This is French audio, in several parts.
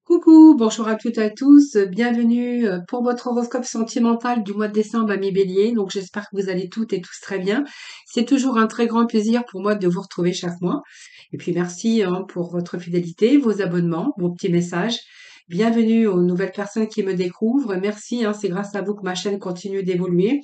Coucou, bonjour à toutes et à tous, bienvenue pour votre horoscope sentimental du mois de décembre, amis Bélier. Donc j'espère que vous allez toutes et tous très bien. C'est toujours un très grand plaisir pour moi de vous retrouver chaque mois. Et puis merci pour votre fidélité, vos abonnements, vos petits messages. Bienvenue aux nouvelles personnes qui me découvrent. Merci, c'est grâce à vous que ma chaîne continue d'évoluer.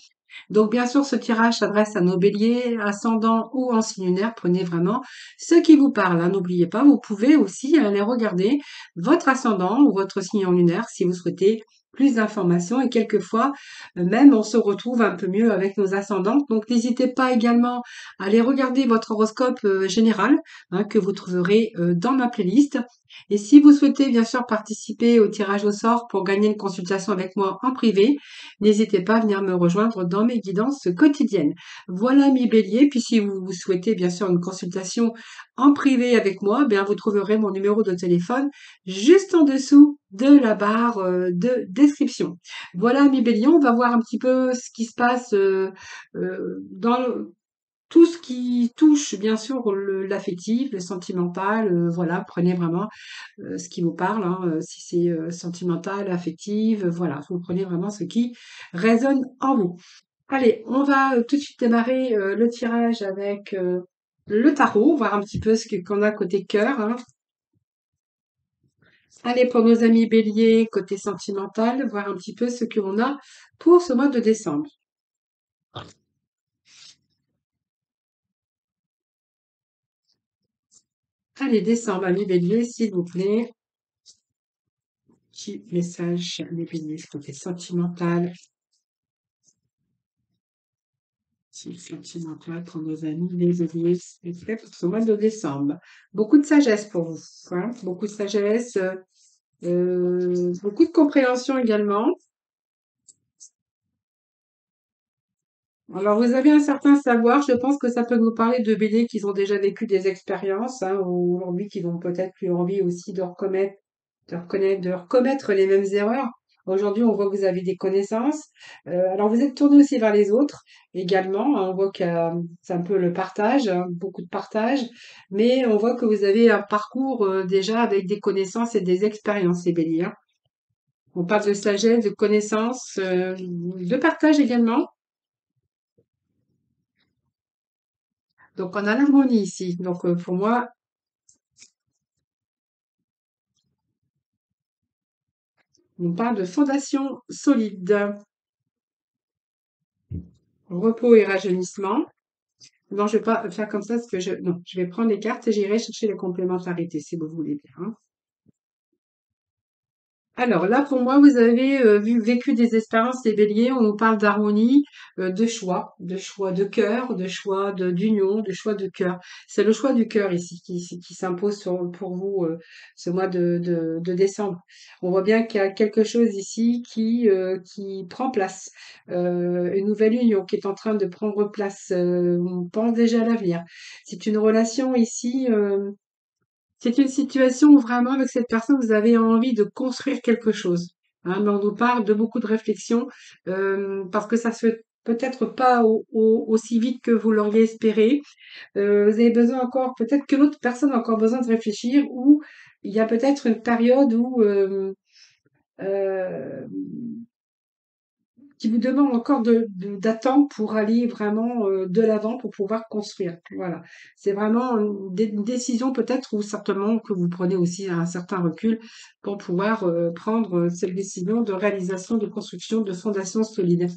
Donc, bien sûr, ce tirage s'adresse à nos béliers, ascendants ou en signe lunaire. Prenez vraiment ce qui vous parle, hein. N'oubliez pas, vous pouvez aussi aller regarder votre ascendant ou votre signe en lunaire si vous souhaitez plus d'informations et quelquefois, même on se retrouve un peu mieux avec nos ascendantes. Donc, n'hésitez pas également à aller regarder votre horoscope général, que vous trouverez dans ma playlist. Et si vous souhaitez bien sûr participer au tirage au sort pour gagner une consultation avec moi en privé, n'hésitez pas à venir me rejoindre dans mes guidances quotidiennes. Voilà mes béliers. Puis si vous souhaitez bien sûr une consultation en privé avec moi, bien vous trouverez mon numéro de téléphone juste en dessous de la barre de description. Voilà mes béliers, on va voir un petit peu ce qui se passe dans tout ce qui touche bien sûr l'affectif, le sentimental. Voilà, prenez vraiment ce qui vous parle, si c'est sentimental, affective, voilà, vous prenez vraiment ce qui résonne en vous. Allez, on va tout de suite démarrer le tirage avec le tarot, voir un petit peu qu'on a côté cœur, hein. Allez, pour nos amis béliers, côté sentimental, voir un petit peu ce que l'on a pour ce mois de décembre. Allez, décembre, amis béliers, s'il vous plaît. Petit message, amis béliers, côté sentimental. Sentimental pour nos amis, les béliers, c'est fait pour ce mois de décembre. Beaucoup de sagesse pour vous, hein. Beaucoup de sagesse, beaucoup de compréhension également. Alors, vous avez un certain savoir, je pense que ça peut nous parler de béliers qui ont déjà vécu des expériences, ou aujourd'hui qui n'ont peut-être plus envie aussi de recommettre les mêmes erreurs. Aujourd'hui, on voit que vous avez des connaissances. Alors, vous êtes tourné aussi vers les autres également, hein. On voit que c'est un peu le partage, hein, beaucoup de partage, mais on voit que vous avez un parcours déjà avec des connaissances et des expériences, les béliers, hein. On parle de sagesse, de connaissances, de partage également. Donc, on a l'harmonie ici. Donc, pour moi, on parle de fondation solide, repos et rajeunissement. Non, je vais pas faire comme ça parce que non, je vais prendre les cartes et j'irai chercher les complémentarités si vous voulez bien, hein. Alors là, pour moi, vous avez vécu des expériences, les béliers, on nous parle d'harmonie, de choix de cœur, de choix d'union, de choix de cœur. C'est le choix du cœur ici qui s'impose pour vous ce mois de décembre. On voit bien qu'il y a quelque chose ici qui prend place, une nouvelle union qui est en train de prendre place. On pense déjà à l'avenir. C'est une relation ici. C'est une situation où vraiment, avec cette personne, vous avez envie de construire quelque chose, hein. Mais on nous parle de beaucoup de réflexion, parce que ça se fait peut-être pas aussi vite que vous l'auriez espéré. Vous avez besoin encore, peut-être que l'autre personne a encore besoin de réfléchir, ou il y a peut-être une période où euh, qui vous demande encore d'attendre pour aller vraiment de l'avant pour pouvoir construire. Voilà. C'est vraiment une décision peut-être ou certainement que vous prenez aussi un certain recul pour pouvoir prendre cette décision de réalisation, de construction, de fondation solide.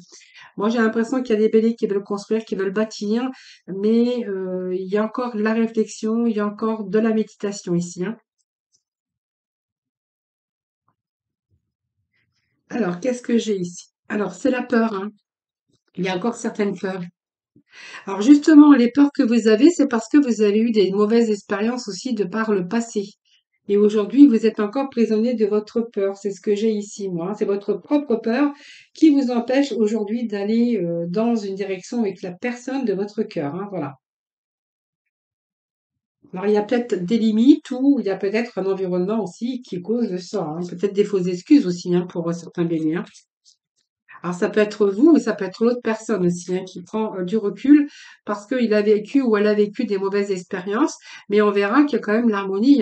Moi, j'ai l'impression qu'il y a des béliers qui veulent construire, qui veulent bâtir, mais il y a encore de la réflexion, il y a encore de la méditation ici, hein. Alors, qu'est-ce que j'ai ici? Alors, c'est la peur, hein. Il y a encore certaines peurs. Alors justement, les peurs que vous avez, c'est parce que vous avez eu des mauvaises expériences aussi de par le passé. Et aujourd'hui, vous êtes encore prisonnier de votre peur. C'est ce que j'ai ici, moi, hein. C'est votre propre peur qui vous empêche aujourd'hui d'aller dans une direction avec la personne de votre cœur, hein, voilà. Alors, il y a peut-être des limites ou il y a peut-être un environnement aussi qui cause ça, hein. Peut-être des fausses excuses aussi, hein, pour certains béliers, hein. Alors ça peut être vous, mais ça peut être l'autre personne aussi, hein, qui prend du recul parce qu'il a vécu ou elle a vécu des mauvaises expériences, mais on verra qu'il y a quand même l'harmonie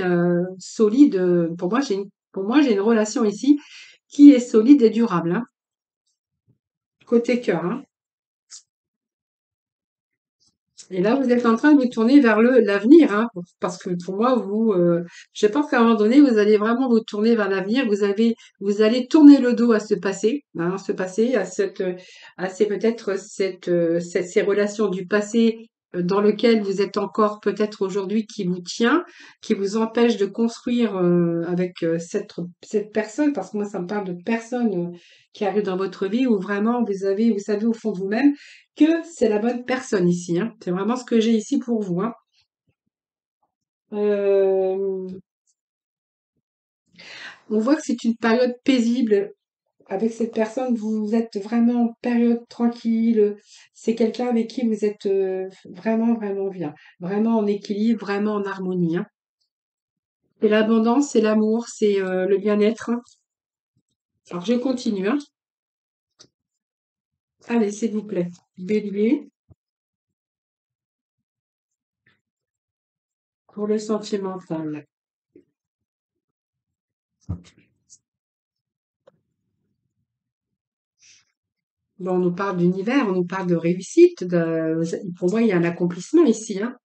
solide. Pour moi, Pour moi, j'ai une relation ici qui est solide et durable, hein, côté cœur, hein. Et là, vous êtes en train de vous tourner vers l'avenir, hein, parce que pour moi, je pense qu'à un moment donné, vous allez vraiment vous tourner vers l'avenir. Vous allez tourner le dos à ce passé, hein, ce passé, à ces peut-être ces relations du passé dans lequel vous êtes encore peut-être aujourd'hui qui vous tient, qui vous empêche de construire avec cette personne, parce que moi, ça me parle de personnes qui arrivent dans votre vie où vraiment vous savez au fond de vous-même que c'est la bonne personne ici, hein. C'est vraiment ce que j'ai ici pour vous, hein. Euh, on voit que c'est une période paisible avec cette personne. Vous êtes vraiment en période tranquille. C'est quelqu'un avec qui vous êtes vraiment, vraiment bien. Vraiment en équilibre, vraiment en harmonie, hein. C'est l'abondance, c'est l'amour, c'est le bien-être, hein. Alors je continue, hein. Allez, s'il vous plaît. Bélier, pour le sentimental. Bon, on nous parle d'univers, on nous parle de réussite. Pour moi, il y a un accomplissement ici, hein.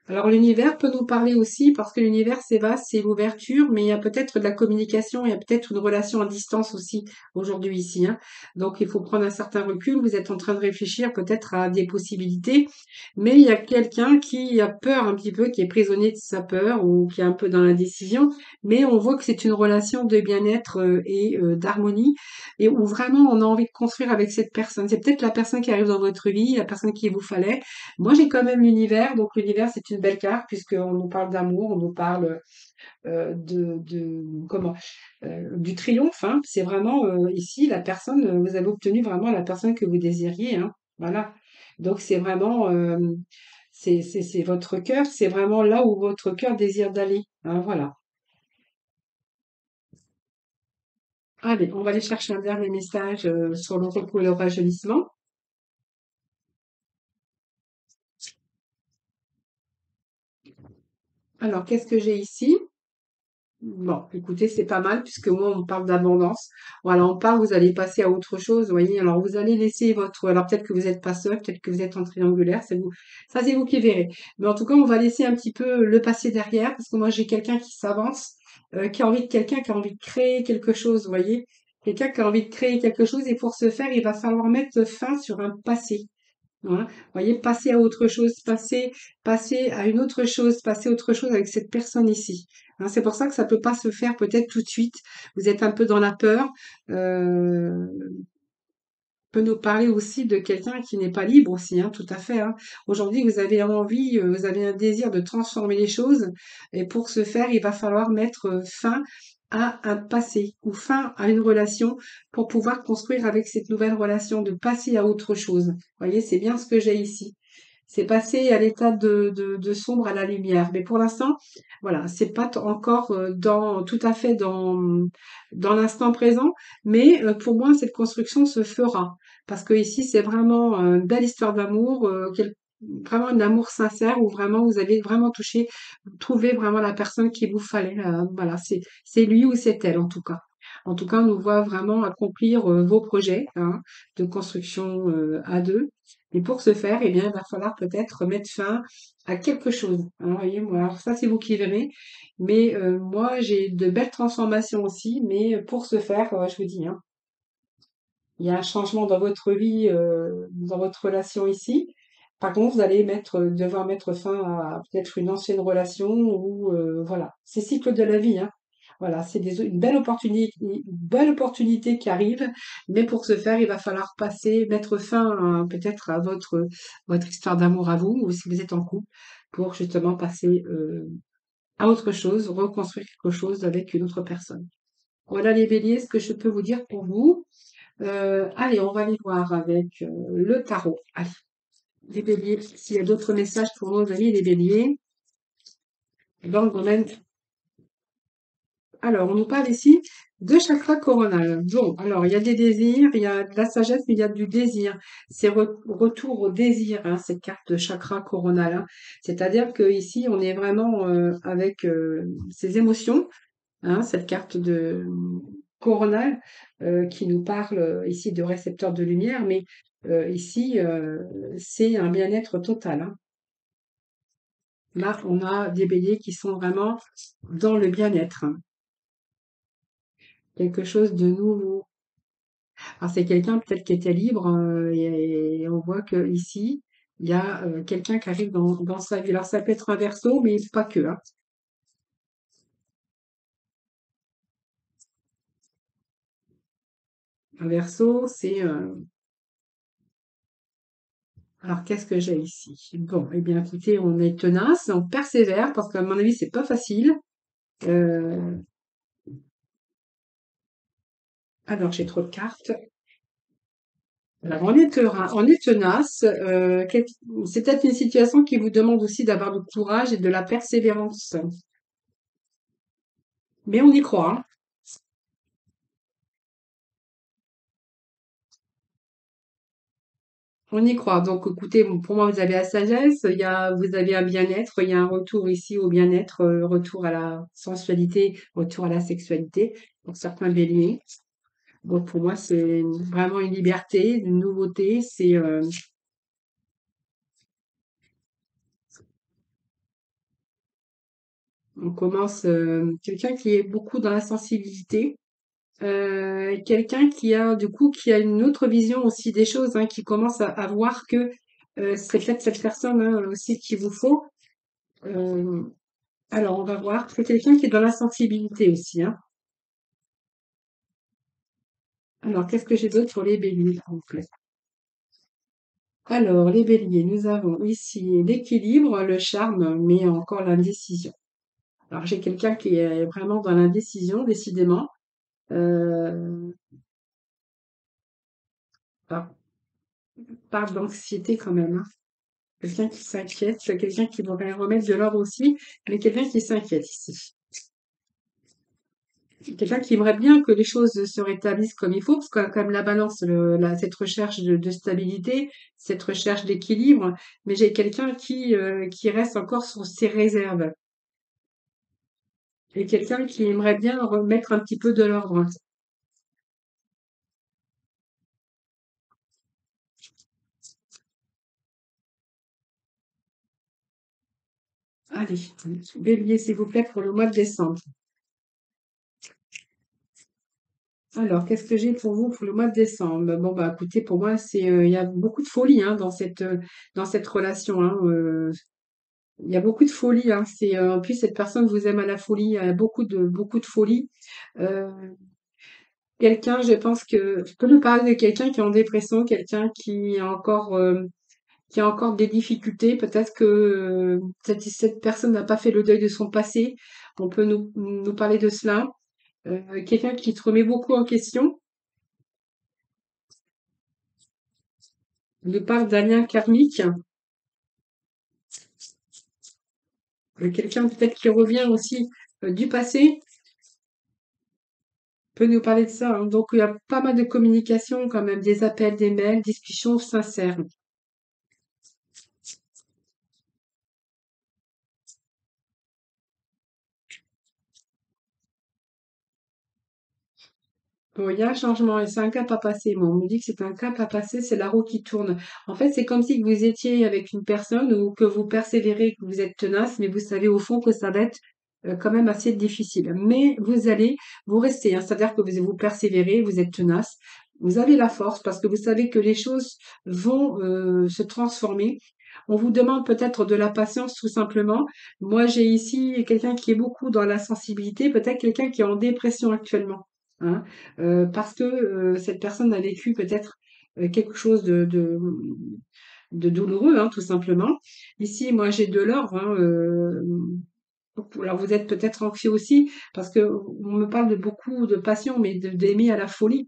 Alors l'univers peut nous parler aussi parce que l'univers c'est vaste, c'est l'ouverture, mais il y a peut-être de la communication, il y a peut-être une relation à distance aussi aujourd'hui ici, hein. Donc il faut prendre un certain recul. Vous êtes en train de réfléchir peut-être à des possibilités, mais il y a quelqu'un qui a peur un petit peu, qui est prisonnier de sa peur ou qui est un peu dans l'indécision. Mais on voit que c'est une relation de bien-être et d'harmonie et où vraiment on a envie de construire avec cette personne. C'est peut-être la personne qui arrive dans votre vie, la personne qu'il vous fallait. Moi, j'ai quand même l'univers, donc l'univers, c'est une belle carte puisqu'on nous parle d'amour, on nous parle comment du triomphe, hein. C'est vraiment ici la personne, vous avez obtenu vraiment la personne que vous désiriez, hein. Voilà. Donc c'est vraiment c'est votre cœur, c'est vraiment là où votre cœur désire d'aller, hein, voilà. Allez, on va aller chercher un dernier message sur le repos et le rajeunissement. Alors, qu'est-ce que j'ai ici? Bon, écoutez, c'est pas mal puisque moi, on parle d'abondance. Voilà, on parle, vous allez passer à autre chose, vous voyez. Alors, vous allez laisser alors peut-être que vous n'êtes pas seul, peut-être que vous êtes en triangulaire, c'est vous. Ça, c'est vous qui verrez. Mais en tout cas, on va laisser un petit peu le passé derrière parce que moi, j'ai quelqu'un qui s'avance, qui a envie de quelqu'un qui a envie de créer quelque chose, vous voyez. Quelqu'un qui a envie de créer quelque chose et pour ce faire, il va falloir mettre fin sur un passé. Voilà. Vous voyez, passer à autre chose, passer à une autre chose, passer à autre chose avec cette personne ici. Hein, c'est pour ça que ça peut pas se faire peut-être tout de suite. Vous êtes un peu dans la peur. Peut nous parler aussi de quelqu'un qui n'est pas libre aussi, hein, tout à fait, hein. Aujourd'hui, vous avez envie, vous avez un désir de transformer les choses, et pour ce faire, il va falloir mettre fin à un passé ou fin à une relation pour pouvoir construire avec cette nouvelle relation, de passer à autre chose. Vous voyez, c'est bien ce que j'ai ici. C'est passer à l'état de sombre à la lumière. Mais pour l'instant, voilà, c'est pas encore tout à fait dans l'instant présent, mais pour moi, cette construction se fera. Parce que ici, c'est vraiment une belle histoire d'amour, vraiment un amour sincère où vraiment vous avez vraiment touché, trouvé vraiment la personne qu'il vous fallait. Voilà, c'est lui ou c'est elle en tout cas. En tout cas, on nous voit vraiment accomplir vos projets, hein, de construction à deux. Et pour ce faire, eh bien, il va falloir peut-être mettre fin à quelque chose, hein, vous voyez, moi, alors ça, c'est vous qui verrez. Mais moi, j'ai de belles transformations aussi. Mais pour ce faire, je vous dis, hein, il y a un changement dans votre vie, dans votre relation ici. Par contre, vous allez devoir mettre fin à peut-être une ancienne relation ou voilà. C'est cycle de la vie, hein. Voilà, c'est une belle opportunité qui arrive, mais pour ce faire, il va falloir mettre fin peut-être à votre histoire d'amour à vous, ou si vous êtes en couple, pour justement passer à autre chose, reconstruire quelque chose avec une autre personne. Voilà les béliers, ce que je peux vous dire pour vous. Allez, on va aller voir avec le tarot. Allez, les béliers, s'il y a d'autres messages pour nos amis les béliers dans le domaine Alors, on nous parle ici de chakra coronal. Bon, alors, il y a des désirs, il y a de la sagesse, mais il y a du désir. C'est retour au désir, hein, cette carte de chakra coronal, hein. C'est-à-dire que ici, on est vraiment avec ses émotions, hein, cette carte de coronal qui nous parle ici de récepteur de lumière, mais ici, c'est un bien-être total, hein. Là, on a des béliers qui sont vraiment dans le bien-être, hein. Quelque chose de nouveau. Alors c'est quelqu'un peut-être qui était libre et on voit que ici il y a quelqu'un qui arrive dans sa vie. Alors ça peut être un verso, mais pas que, hein. Un verso, c'est alors qu'est-ce que j'ai ici? Bon, eh bien écoutez, on est tenace, on persévère parce qu'à mon avis c'est pas facile. Euh, alors j'ai trop de cartes. Alors on est tenace. C'est peut-être une situation qui vous demande aussi d'avoir du courage et de la persévérance. Mais on y croit, hein. On y croit. Donc, écoutez, bon, pour moi, vous avez la sagesse, vous avez un bien-être, il y a un retour ici au bien-être, retour à la sensualité, retour à la sexualité pour certains béliers. Donc, pour moi, c'est vraiment une liberté, une nouveauté. On commence, quelqu'un qui est beaucoup dans la sensibilité, quelqu'un qui a, du coup, qui a une autre vision aussi des choses, hein, qui commence à voir que c'est peut-être cette personne hein, aussi qu'il vous faut. Euh, Alors, on va voir. C'est quelqu'un qui est dans la sensibilité aussi, hein. Alors, qu'est-ce que j'ai d'autre pour les béliers, s'il vous plaît? Alors, les béliers, nous avons ici l'équilibre, le charme, mais encore l'indécision. Alors, j'ai quelqu'un qui est vraiment dans l'indécision, décidément. Euh, par, Par d'anxiété quand même, hein. Quelqu'un qui s'inquiète, quelqu'un qui voudrait remettre de l'ordre aussi, mais quelqu'un qui s'inquiète ici. Quelqu'un qui aimerait bien que les choses se rétablissent comme il faut, parce que comme la balance, cette recherche de stabilité, cette recherche d'équilibre, mais j'ai quelqu'un qui reste encore sur ses réserves et quelqu'un qui aimerait bien remettre un petit peu de l'ordre. Allez, bélier, s'il vous plaît, pour le mois de décembre. Alors, qu'est-ce que j'ai pour vous pour le mois de décembre? Bon, bah, écoutez, pour moi, il y a beaucoup de folie, hein, dans cette relation, hein. Il y a beaucoup de folie, hein. En plus, cette personne vous aime à la folie. Il y a beaucoup de folie. Euh, Quelqu'un, je pense que je peux nous parler de quelqu'un qui est en dépression, quelqu'un qui a encore des difficultés. Peut-être que cette personne n'a pas fait le deuil de son passé. On peut nous parler de cela. Quelqu'un qui te remet beaucoup en question. On nous parle d'un lien karmique. Quelqu'un peut-être qui revient aussi du passé peut nous parler de ça, hein. Donc il y a pas mal de communication quand même, des appels, des mails, discussions sincères. Bon, il y a un changement et c'est un cap à passer. Moi, on me dit que c'est un cap à passer, c'est la roue qui tourne. En fait, c'est comme si vous étiez avec une personne ou que vous persévérez, que vous êtes tenace, mais vous savez au fond que ça va être quand même assez difficile. Mais vous restez, hein, c'est-à-dire que vous persévérez, vous êtes tenace, vous avez la force parce que vous savez que les choses vont se transformer. On vous demande peut-être de la patience tout simplement. Moi, j'ai ici quelqu'un qui est beaucoup dans la sensibilité, peut-être quelqu'un qui est en dépression actuellement, hein, parce que cette personne a vécu peut-être quelque chose de douloureux, hein, tout simplement. Ici, moi, j'ai de l'or, hein, alors vous êtes peut-être anxieux aussi, parce que on me parle de beaucoup de passion, mais d'aimer à la folie.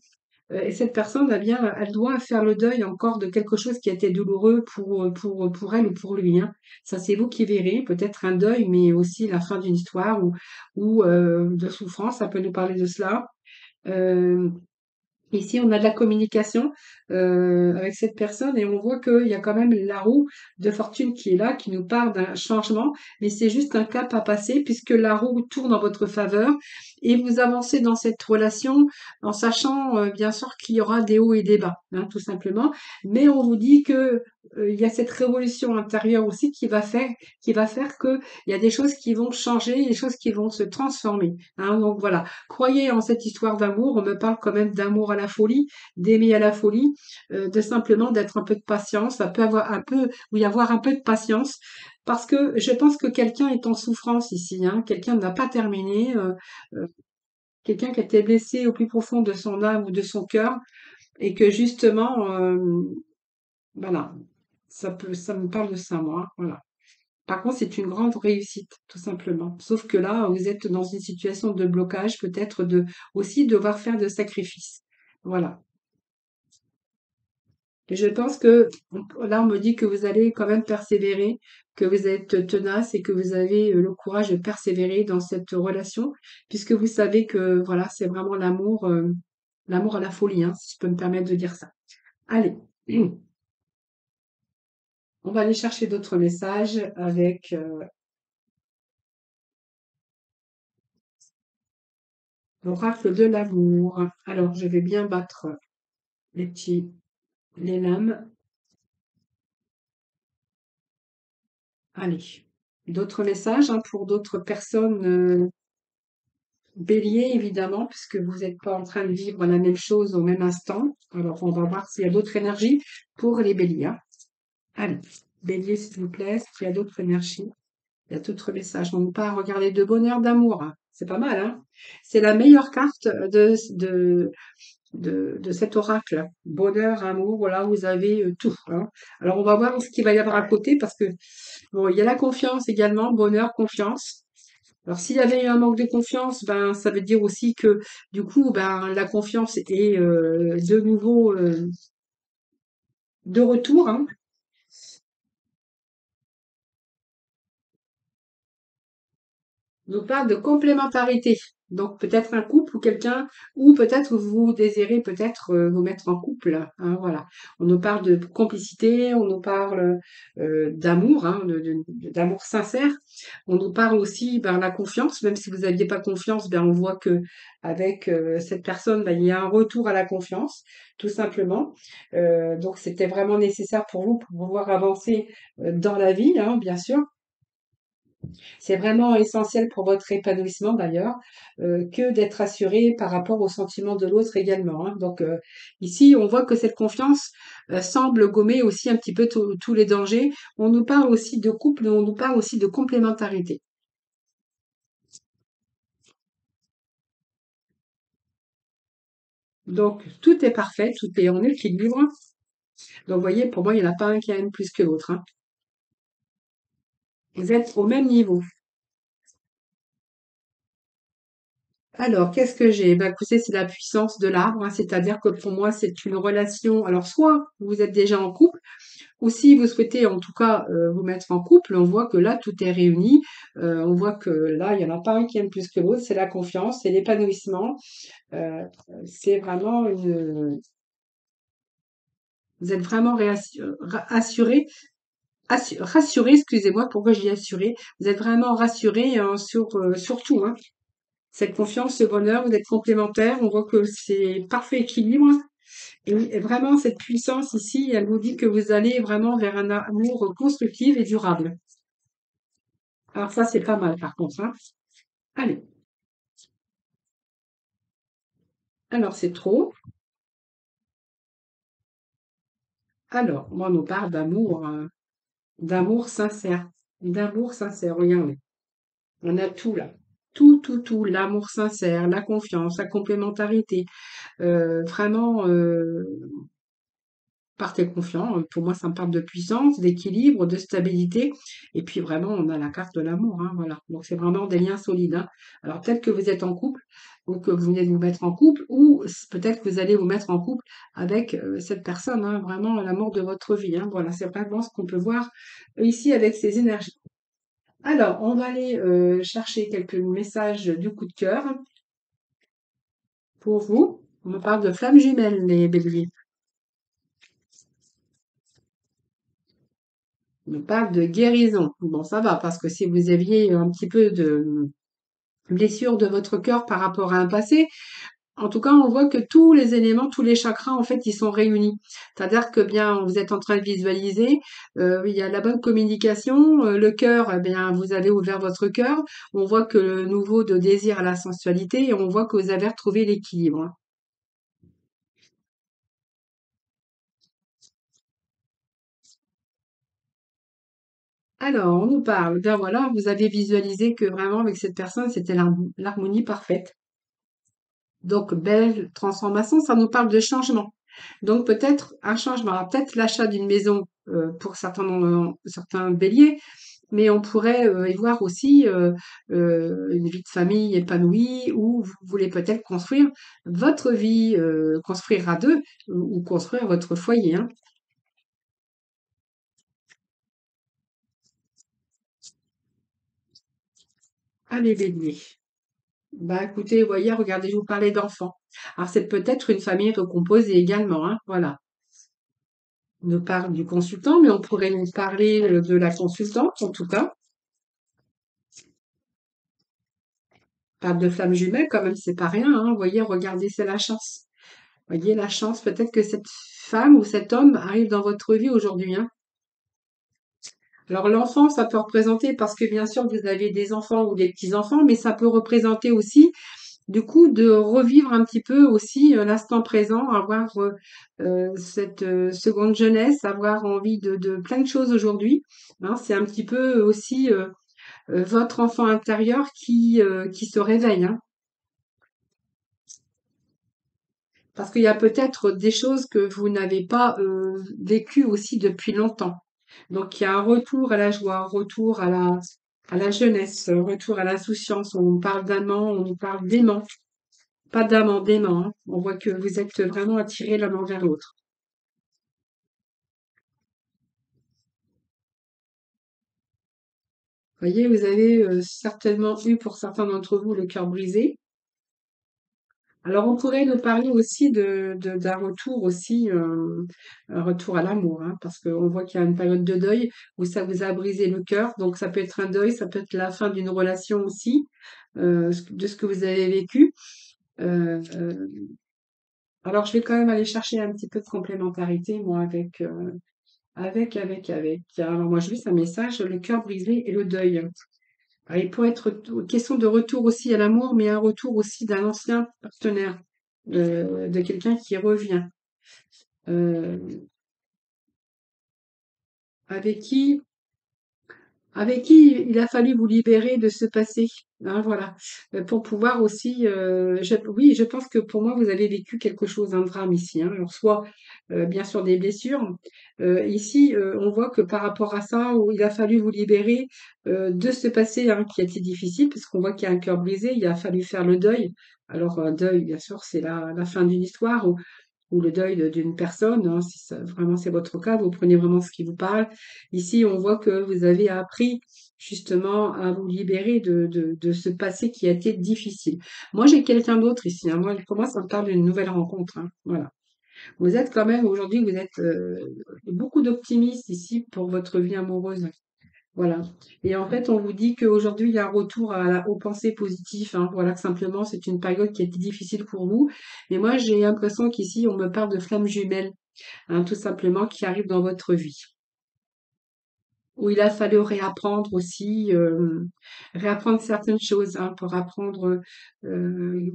Et cette personne, eh bien, elle doit faire le deuil encore de quelque chose qui a été douloureux pour elle ou pour lui, hein. Ça, c'est vous qui verrez. Peut-être un deuil, mais aussi la fin d'une histoire ou de souffrance. Ça peut nous parler de cela. Euh, Ici, on a de la communication avec cette personne et on voit qu'il y a quand même la roue de fortune qui est là, qui nous parle d'un changement, mais c'est juste un cap à passer puisque la roue tourne en votre faveur et vous avancez dans cette relation en sachant bien sûr qu'il y aura des hauts et des bas, hein, tout simplement. Mais on vous dit que il y a cette révolution intérieure aussi qui va faire que il y a des choses qui vont changer, des choses qui vont se transformer, hein. Donc voilà. Croyez en cette histoire d'amour. On me parle quand même d'amour à la folie, d'aimer à la folie, de simplement d'être un peu de patience. Ça peut avoir un peu, ou y avoir un peu de patience, parce que je pense que quelqu'un est en souffrance ici, hein. Quelqu'un n'a pas terminé, euh, quelqu'un qui a été blessé au plus profond de son âme ou de son cœur, et que justement, voilà, ça me parle de ça, moi, hein, voilà. Par contre, c'est une grande réussite, tout simplement. Sauf que là, vous êtes dans une situation de blocage, peut-être de aussi devoir faire de sacrifices. Voilà. Et je pense que là, on me dit que vous allez quand même persévérer, que vous êtes tenace et que vous avez le courage de persévérer dans cette relation, puisque vous savez que voilà, c'est vraiment l'amour, l'amour à la folie, hein, si je peux me permettre de dire ça. Allez, on va aller chercher d'autres messages avec l'oracle de l'amour. Alors, je vais bien battre les lames. Allez. D'autres messages hein, pour d'autres personnes bélier, évidemment, puisque vous n'êtes pas en train de vivre la même chose au même instant. Alors, on va voir s'il y a d'autres énergies pour les béliers, hein. Allez, bélier, s'il vous plaît, s'il y a d'autres énergies, il y a d'autres messages. On ne pas regarder de bonheur, d'amour, hein. C'est pas mal, hein. C'est la meilleure carte de cet oracle. Bonheur, amour, voilà, vous avez tout, hein. Alors, on va voir ce qu'il va y avoir à côté parce que, bon, il y a la confiance également, bonheur, confiance. Alors, s'il y avait eu un manque de confiance, ben, ça veut dire aussi que, du coup, ben, la confiance est de nouveau de retour, hein. Nous parle de complémentarité. Donc peut-être un couple ou quelqu'un, ou peut-être vous désirez peut-être vous mettre en couple, hein, voilà. On nous parle de complicité, on nous parle d'amour, hein, d'amour sincère. On nous parle aussi ben, la confiance, même si vous n'aviez pas confiance, ben, on voit que avec cette personne, ben, il y a un retour à la confiance, tout simplement. Donc c'était vraiment nécessaire pour vous pour pouvoir avancer dans la vie, hein, bien sûr. C'est vraiment essentiel pour votre épanouissement d'ailleurs, que d'être assuré par rapport aux sentiments de l'autre également, hein. Donc ici, on voit que cette confiance semble gommer aussi un petit peu tous les dangers. On nous parle aussi de couple, on nous parle aussi de complémentarité. Donc tout est parfait, tout est en équilibre. Donc vous voyez, pour moi, il n'y en a pas un qui aime plus que l'autre, hein. Vous êtes au même niveau. Alors, qu'est-ce que j'ai? Bah, écoutez, c'est la puissance de l'arbre, hein, c'est-à-dire que pour moi, c'est une relation. Alors, soit vous êtes déjà en couple, ou si vous souhaitez en tout cas vous mettre en couple, on voit que là, tout est réuni. On voit que là, il n'y en a pas un qui aime plus que l'autre, c'est la confiance, c'est l'épanouissement. Euh, c'est vraiment une. Vous êtes vraiment assuré, rassuré, excusez-moi, pourquoi j'ai assuré. Vous êtes vraiment rassuré hein, sur tout, hein. Cette confiance, ce bonheur, vous êtes complémentaires, on voit que c'est parfait équilibre. Et vraiment, cette puissance ici, elle vous dit que vous allez vraiment vers un amour constructif et durable. Alors ça, c'est pas mal par contre, hein. Allez, alors c'est trop. Alors, moi, on nous parle d'amour sincère. D'amour sincère, regardez. On a tout là. Tout, tout, tout. L'amour sincère, la confiance, la complémentarité. Vraiment, partez confiant. Pour moi, ça me parle de puissance, d'équilibre, de stabilité. Et puis vraiment, on a la carte de l'amour, hein, voilà. Donc c'est vraiment des liens solides, hein. Alors peut-être que vous êtes en couple, ou que vous venez de vous mettre en couple, ou peut-être que vous allez vous mettre en couple avec cette personne, hein, vraiment l'amour de votre vie, hein. Voilà, c'est vraiment ce qu'on peut voir ici avec ces énergies. Alors, on va aller chercher quelques messages du coup de cœur pour vous. On me parle de flammes jumelles, les béliers. On me parle de guérison. Bon, ça va, parce que si vous aviez un petit peu de blessure de votre cœur par rapport à un passé, en tout cas, on voit que tous les éléments, tous les chakras, en fait, ils sont réunis. C'est-à-dire que bien, vous êtes en train de visualiser, il y a la bonne communication, le cœur, eh bien, vous avez ouvert votre cœur. On voit que le nouveau de désir à la sensualité, et on voit que vous avez retrouvé l'équilibre, hein. Alors, on nous parle, bien voilà, vous avez visualisé que vraiment avec cette personne, c'était l'harmonie parfaite. Donc, belle transformation, ça nous parle de changement. Donc, peut-être un changement, alors peut-être l'achat d'une maison pour certains béliers, mais on pourrait y voir aussi une vie de famille épanouie ou vous voulez peut-être construire votre vie, construire à deux ou construire votre foyer, hein. Allez, bélier. Bah écoutez, vous voyez, regardez, je vous parlais d'enfants. Alors, c'est peut-être une famille recomposée également, hein, voilà. On nous parle du consultant, mais on pourrait nous parler de la consultante, en tout cas. On parle de flamme jumelle, quand même, c'est pas rien, hein. Vous voyez, regardez, c'est la chance. Vous voyez, la chance, peut-être que cette femme ou cet homme arrive dans votre vie aujourd'hui, hein. Alors, l'enfant, ça peut représenter, parce que bien sûr, vous avez des enfants ou des petits-enfants, mais ça peut représenter aussi, du coup, de revivre un petit peu aussi l'instant présent, avoir cette seconde jeunesse, avoir envie de plein de choses aujourd'hui, hein. C'est un petit peu aussi votre enfant intérieur qui se réveille, hein. Parce qu'il y a peut-être des choses que vous n'avez pas vécues aussi depuis longtemps. Donc il y a un retour à la joie, un retour à la jeunesse, un retour à l'insouciance. On parle d'amant, on nous parle d'aimant. Pas d'amant, d'aimant, hein. On voit que vous êtes vraiment attirés l'un envers l'autre. Vous voyez, vous avez certainement eu pour certains d'entre vous le cœur brisé. Alors, on pourrait nous parler aussi d'un retour aussi, un retour à l'amour, hein, parce qu'on voit qu'il y a une période de deuil où ça vous a brisé le cœur. Donc, ça peut être un deuil, ça peut être la fin d'une relation aussi, de ce que vous avez vécu. Euh, alors, je vais quand même aller chercher un petit peu de complémentarité, moi, avec. Alors, moi, je lis un message, le cœur brisé et le deuil. Alors, il pourrait être question de retour aussi à l'amour, mais un retour aussi d'un ancien partenaire, de quelqu'un qui revient, euh, avec qui, avec qui il a fallu vous libérer de ce passé, hein, voilà. Pour pouvoir aussi, oui, je pense que pour moi, vous avez vécu quelque chose, un drame ici, hein. Alors, soit, bien sûr, des blessures. Ici, on voit que par rapport à ça, où il a fallu vous libérer de ce passé, hein, qui a été difficile, parce qu'on voit qu'il y a un cœur brisé, il a fallu faire le deuil. Alors, deuil, bien sûr, c'est la fin d'une histoire, ou le deuil d'une personne, hein, si vraiment c'est votre cas, vous prenez vraiment ce qui vous parle. Ici, on voit que vous avez appris justement à vous libérer de ce passé qui a été difficile. Moi, j'ai quelqu'un d'autre ici, hein. Moi, pour moi, ça me parle d'une nouvelle rencontre, hein. Voilà. Vous êtes quand même, aujourd'hui, vous êtes beaucoup d'optimistes ici pour votre vie amoureuse. Voilà. Et en fait, on vous dit qu'aujourd'hui, il y a un retour aux pensées positives, hein. Voilà, que simplement, c'est une période qui a été difficile pour vous. Mais moi, j'ai l'impression qu'ici, on me parle de flammes jumelles, hein, tout simplement, qui arrivent dans votre vie. Où il a fallu réapprendre aussi, réapprendre certaines choses, hein, pour apprendre euh,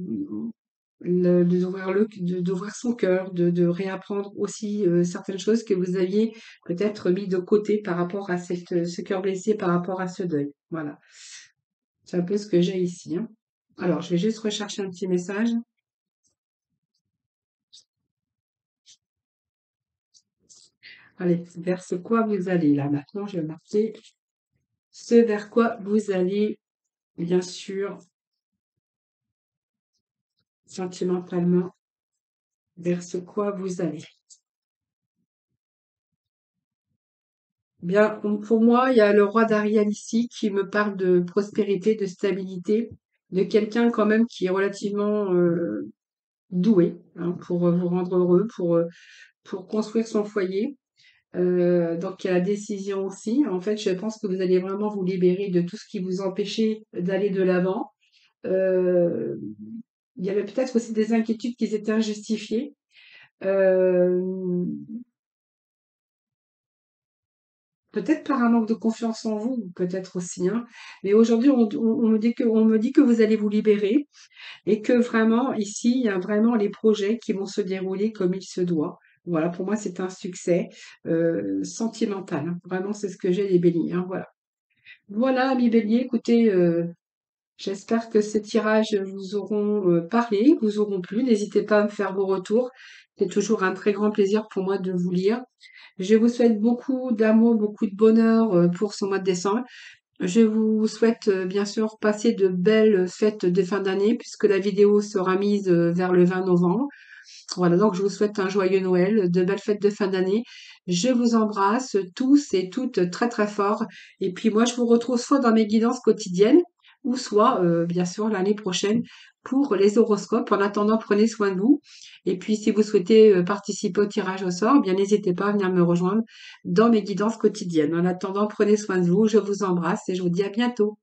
d'ouvrir son cœur, de réapprendre aussi certaines choses que vous aviez peut-être mis de côté par rapport à ce cœur blessé, par rapport à ce deuil. Voilà, c'est un peu ce que j'ai ici, hein. Alors, je vais juste rechercher un petit message. Allez, vers ce quoi vous allez là maintenant, je vais marquer ce vers quoi vous allez, bien sûr. sentimentalement, vers ce quoi vous allez. Bien, pour moi, il y a le roi d'Ariel ici qui me parle de prospérité, de stabilité, de quelqu'un quand même qui est relativement doué, hein, pour vous rendre heureux, pour construire son foyer. Donc il y a la décision aussi. En fait, je pense que vous allez vraiment vous libérer de tout ce qui vous empêchait d'aller de l'avant. Euh, il y avait peut-être aussi des inquiétudes qui étaient injustifiées. Euh, Peut-être par un manque de confiance en vous, peut-être aussi, hein. Mais aujourd'hui, on me dit que vous allez vous libérer et que vraiment, ici, il y a vraiment les projets qui vont se dérouler comme il se doit. Voilà, pour moi, c'est un succès sentimental, hein. Vraiment, c'est ce que j'ai les béliers, hein, voilà. Voilà, amis béliers, écoutez, j'espère que ces tirages vous auront parlé, vous auront plu. N'hésitez pas à me faire vos retours. C'est toujours un très grand plaisir pour moi de vous lire. Je vous souhaite beaucoup d'amour, beaucoup de bonheur pour ce mois de décembre. Je vous souhaite bien sûr passer de belles fêtes de fin d'année puisque la vidéo sera mise vers le 20 novembre. Voilà, donc je vous souhaite un joyeux Noël, de belles fêtes de fin d'année. Je vous embrasse tous et toutes très très fort. Et puis moi, je vous retrouve soit dans mes guidances quotidiennes ou soit bien sûr l'année prochaine pour les horoscopes. En attendant, prenez soin de vous. Et puis si vous souhaitez participer au tirage au sort, bien n'hésitez pas à venir me rejoindre dans mes guidances quotidiennes. En attendant, prenez soin de vous. Je vous embrasse et je vous dis à bientôt.